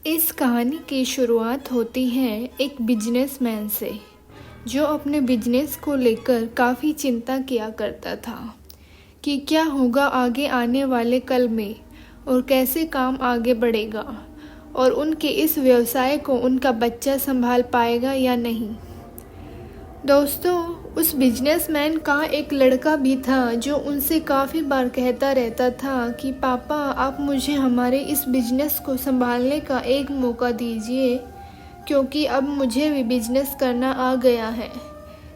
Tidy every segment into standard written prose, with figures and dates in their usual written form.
इस कहानी की शुरुआत होती है एक बिजनेसमैन से जो अपने बिजनेस को लेकर काफ़ी चिंता किया करता था कि क्या होगा आगे आने वाले कल में और कैसे काम आगे बढ़ेगा और उनके इस व्यवसाय को उनका बच्चा संभाल पाएगा या नहीं। दोस्तों, उस बिजनेसमैन का एक लड़का भी था जो उनसे काफ़ी बार कहता रहता था कि पापा, आप मुझे हमारे इस बिजनेस को संभालने का एक मौका दीजिए क्योंकि अब मुझे भी बिजनेस करना आ गया है।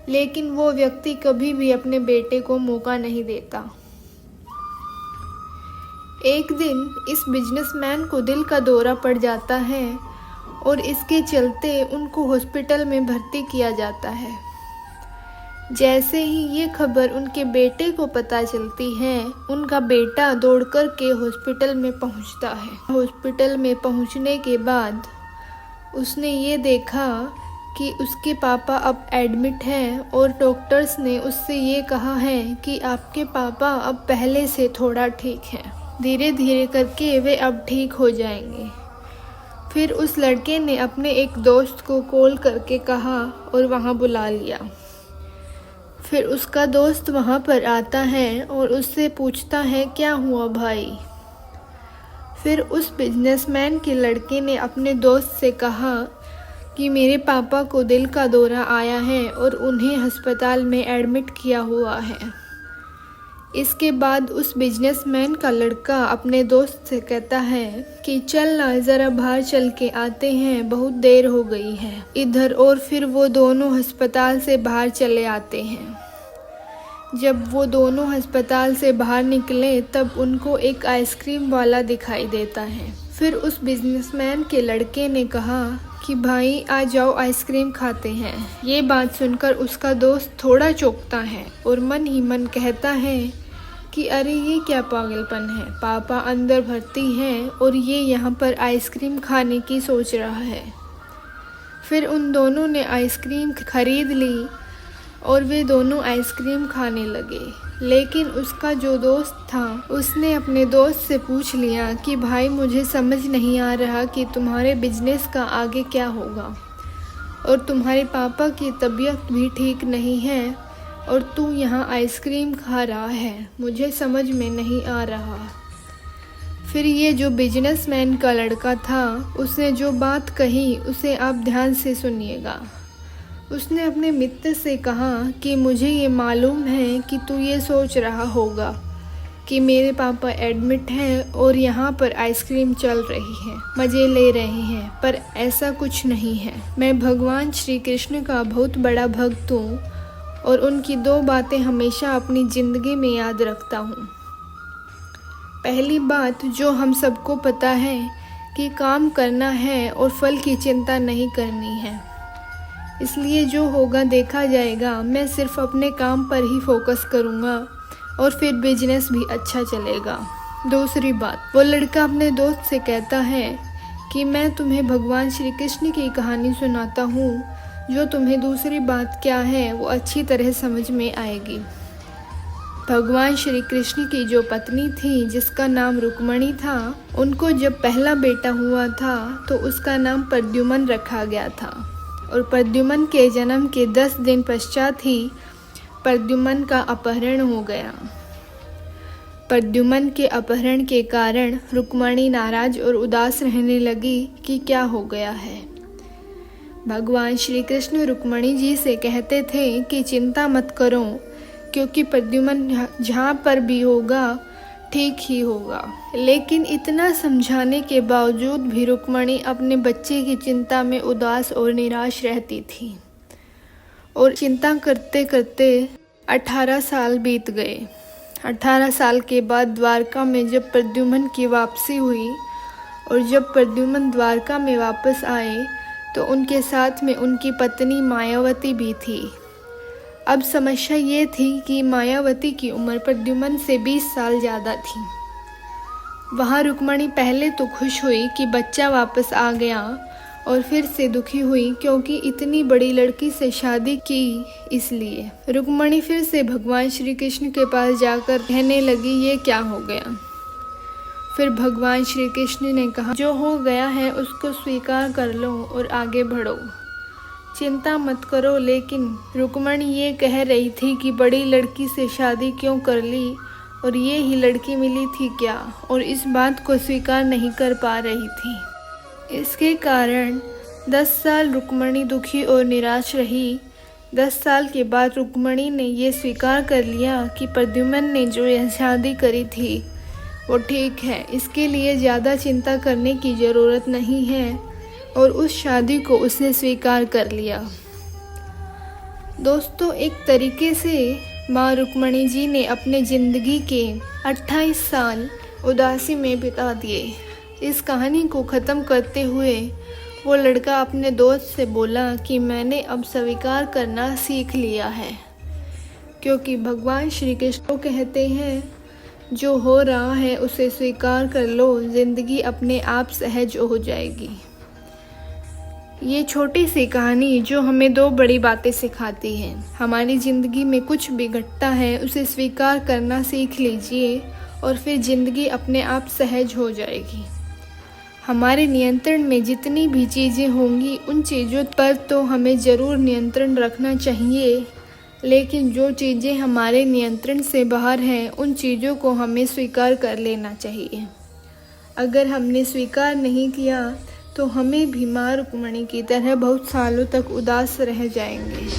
लेकिन वो व्यक्ति कभी भी अपने बेटे को मौका नहीं देता। एक दिन इस बिजनेसमैन को दिल का दौरा पड़ जाता है और इसके चलते उनको हॉस्पिटल में भर्ती किया जाता है। जैसे ही ये खबर उनके बेटे को पता चलती है, उनका बेटा दौड़कर के हॉस्पिटल में पहुंचता है। हॉस्पिटल में पहुंचने के बाद उसने ये देखा कि उसके पापा अब एडमिट हैं और डॉक्टर्स ने उससे ये कहा है कि आपके पापा अब पहले से थोड़ा ठीक हैं। धीरे धीरे करके वे अब ठीक हो जाएंगे। फिर उस लड़के ने अपने एक दोस्त को कॉल करके कहा और वहाँ बुला लिया। फिर उसका दोस्त वहाँ पर आता है और उससे पूछता है, क्या हुआ भाई? फिर उस बिजनेसमैन के लड़के ने अपने दोस्त से कहा कि मेरे पापा को दिल का दौरा आया है और उन्हें अस्पताल में एडमिट किया हुआ है। इसके बाद उस बिजनेसमैन का लड़का अपने दोस्त से कहता है कि चल ना, ज़रा बाहर चल के आते हैं, बहुत देर हो गई है इधर। और फिर वो दोनों अस्पताल से बाहर चले आते हैं। जब वो दोनों अस्पताल से बाहर निकले तब उनको एक आइसक्रीम वाला दिखाई देता है। फिर उस बिजनेसमैन के लड़के ने कहा कि भाई आ जाओ, आइसक्रीम खाते हैं। ये बात सुनकर उसका दोस्त थोड़ा चौंकता है और मन ही मन कहता है कि अरे ये क्या पागलपन है, पापा अंदर भर्ती हैं और ये यहाँ पर आइसक्रीम खाने की सोच रहा है। फिर उन दोनों ने आइसक्रीम खरीद ली और वे दोनों आइसक्रीम खाने लगे। लेकिन उसका जो दोस्त था उसने अपने दोस्त से पूछ लिया कि भाई, मुझे समझ नहीं आ रहा कि तुम्हारे बिजनेस का आगे क्या होगा और तुम्हारे पापा की तबीयत भी ठीक नहीं है और तू यहाँ आइसक्रीम खा रहा है, मुझे समझ में नहीं आ रहा। फिर ये जो बिजनेसमैन का लड़का था उसने जो बात कही उसे आप ध्यान से सुनिएगा। उसने अपने मित्र से कहा कि मुझे ये मालूम है कि तू ये सोच रहा होगा कि मेरे पापा एडमिट हैं और यहाँ पर आइसक्रीम चल रही है, मज़े ले रहे हैं, पर ऐसा कुछ नहीं है। मैं भगवान श्री कृष्ण का बहुत बड़ा भक्त हूँ और उनकी दो बातें हमेशा अपनी ज़िंदगी में याद रखता हूँ। पहली बात जो हम सबको पता है कि काम करना है और फल की चिंता नहीं करनी है, इसलिए जो होगा देखा जाएगा। मैं सिर्फ अपने काम पर ही फोकस करूँगा और फिर बिजनेस भी अच्छा चलेगा। दूसरी बात, वो लड़का अपने दोस्त से कहता है कि मैं तुम्हें भगवान श्री कृष्ण की कहानी सुनाता हूँ, जो तुम्हें दूसरी बात क्या है वो अच्छी तरह समझ में आएगी। भगवान श्री कृष्ण की जो पत्नी थी जिसका नाम रुक्मणी था, उनको जब पहला बेटा हुआ था तो उसका नाम प्रद्युम्न रखा गया था और प्रद्युम्न के जन्म के 10 दिन पश्चात ही प्रद्युम्न का अपहरण हो गया। प्रद्युम्न के अपहरण के कारण रुक्मणी नाराज और उदास रहने लगी कि क्या हो गया है। भगवान श्री कृष्ण रुक्मणी जी से कहते थे कि चिंता मत करो, क्योंकि प्रद्युम्न जहाँ पर भी होगा ठीक ही होगा। लेकिन इतना समझाने के बावजूद भी रुक्मणी अपने बच्चे की चिंता में उदास और निराश रहती थी और चिंता करते करते 18 साल बीत गए। 18 साल के बाद द्वारका में जब प्रद्युम्न की वापसी हुई और जब प्रद्युम्न द्वारका में वापस आए तो उनके साथ में उनकी पत्नी मायावती भी थी। अब समस्या ये थी कि मायावती की उम्र प्रद्युम्न से 20 साल ज़्यादा थी। वहाँ रुक्मणी पहले तो खुश हुई कि बच्चा वापस आ गया और फिर से दुखी हुई क्योंकि इतनी बड़ी लड़की से शादी की। इसलिए रुक्मणी फिर से भगवान श्री कृष्ण के पास जाकर कहने लगी, ये क्या हो गया। फिर भगवान श्री कृष्ण ने कहा, जो हो गया है उसको स्वीकार कर लो और आगे बढ़ो, चिंता मत करो। लेकिन रुक्मणी ये कह रही थी कि बड़ी लड़की से शादी क्यों कर ली, और ये ही लड़की मिली थी क्या, और इस बात को स्वीकार नहीं कर पा रही थी। इसके कारण 10 साल रुक्मणी दुखी और निराश रही। 10 साल के बाद रुक्मणी ने ये स्वीकार कर लिया कि प्रद्युम्न ने जो यह शादी करी थी वो ठीक है, इसके लिए ज़्यादा चिंता करने की ज़रूरत नहीं है, और उस शादी को उसने स्वीकार कर लिया। दोस्तों, एक तरीके से माँ रुक्मणी जी ने अपने ज़िंदगी के 28 साल उदासी में बिता दिए। इस कहानी को ख़त्म करते हुए वो लड़का अपने दोस्त से बोला कि मैंने अब स्वीकार करना सीख लिया है, क्योंकि भगवान श्री कृष्ण कहते हैं, जो हो रहा है उसे स्वीकार कर लो, ज़िंदगी अपने आप सहज हो जाएगी। ये छोटी सी कहानी जो हमें 2 बड़ी बातें सिखाती है। हमारी ज़िंदगी में कुछ भी घटता है उसे स्वीकार करना सीख लीजिए, और फिर ज़िंदगी अपने आप सहज हो जाएगी। हमारे नियंत्रण में जितनी भी चीज़ें होंगी उन चीज़ों पर तो हमें ज़रूर नियंत्रण रखना चाहिए, लेकिन जो चीज़ें हमारे नियंत्रण से बाहर हैं उन चीज़ों को हमें स्वीकार कर लेना चाहिए। अगर हमने स्वीकार नहीं किया तो हमें भी माँ रुक्मणी की तरह बहुत सालों तक उदास रह जाएंगे।